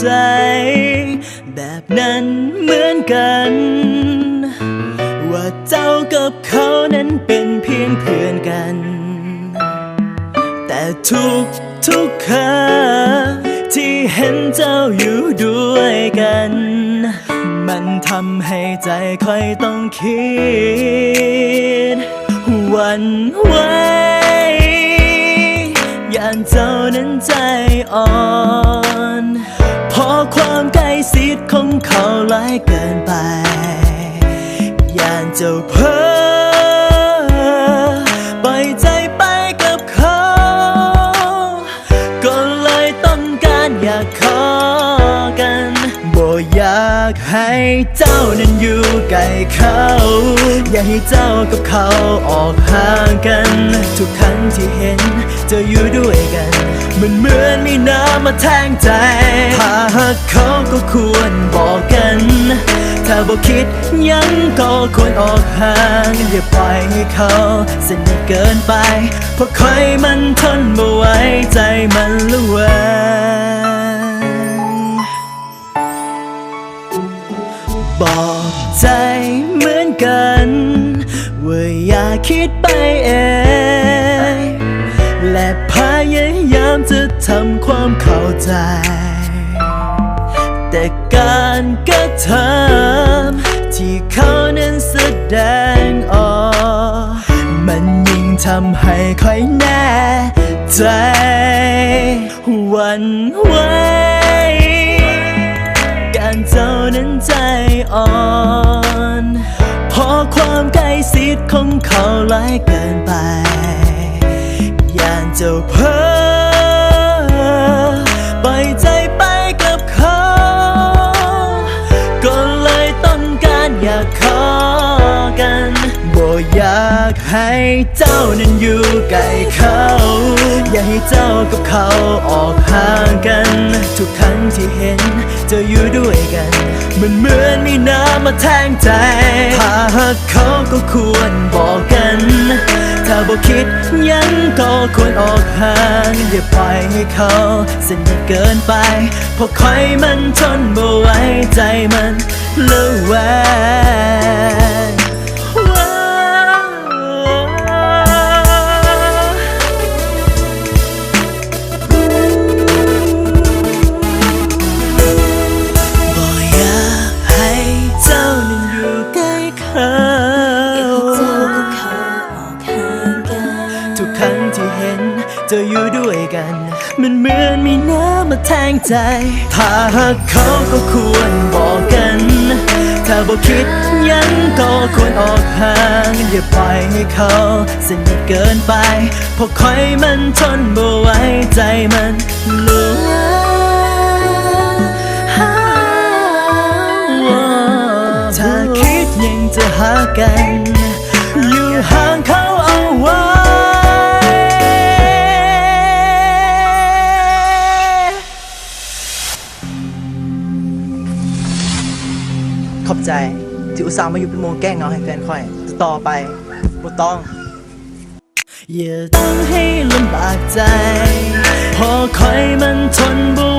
ใจแบบนั้นเหมือนกันว่าเจ้ากับเขานั้นเป็นเพียงเพื่อนกันแต่ทุกครั้งที่เห็นเจ้าอยู่ด้วยกันมันทำให้ใจค่อยต้องคิดหวั่นไหวย่านเจ้านั้นใจอ่อนเพราะความใกล้ชิดของเขาหลายเกินไปย่านเจ้าเพ้อปล่อยใจไปกับเขาก็เลยต้องการอยากขอกันบ่อยากให้เจ้านั้นอยู่ใกล้เขาอยากให้เจ้ากับเขาออกห่างกันทุกครั้งที่เห็นเจ้าอยู่ด้วยกันมันเหมือนมีน้ำมาแทงใจถ้าหากเขาก็ควรบอกกันถ้าบอกคิดยังก็ควรออกห่างอย่าปล่อยให้เขาสนิทเกินไปเพราะใครมันทนบ่ไหวใจมันละแวงบอกใจเหมือนกันว่าอย่าคิดไปเองและพยายามจะทำความเข้าใจแต่การกระทำที่เขานั้นแสดงออกมันยิ่งทำให้ค่อยแน่ใจหวั่นไหวการเจ้านั้นใจอ่อนเพราะความใกล้ชิดของเขาหลายเกินไปย่านเจ้าเพ้อปล่อยใจไปกับเขาก็เลยต้องการอยากขอกันบ่อยากให้เจ้านั้นอยู่ใกล้เขาอยากให้เจ้ากับเขาออกห่างกันทุกครั้งที่เห็นเจ้าอยู่ด้วยกันมันเหมือนมีน้ำมาแทงใจถ้าหากเขาก็ควรบอกกันถ้าบอกคิดยังก็ควรออกห่างอย่าปล่อยให้เขาสนิทเกินไปเพราะใครมันทนบ่ไหวใจมันละแวงทุกครั้งที่เห็นเธออยู่ด้วยกันมันเหมือนมีน้ำมาแทงใจถ้าหากเขาก็ควรบอกกันถ้าบอกคิดยังก็ควรออกห่างอย่าปล่อยให้เขาสนิทเกินไปเพราะใครมันทนบ่ไหวใจมันละถ้าคิดยังจะหากันอยู่ห่างเขาเอาไว้ขอบใจที่อุตส่าห์มาอยู่เป็นโมงแก้งเงาให้แฟนค่อยต่อไปบ่ต้องอย่าต้องให้ลำบากใจพอคอยมันทนบ่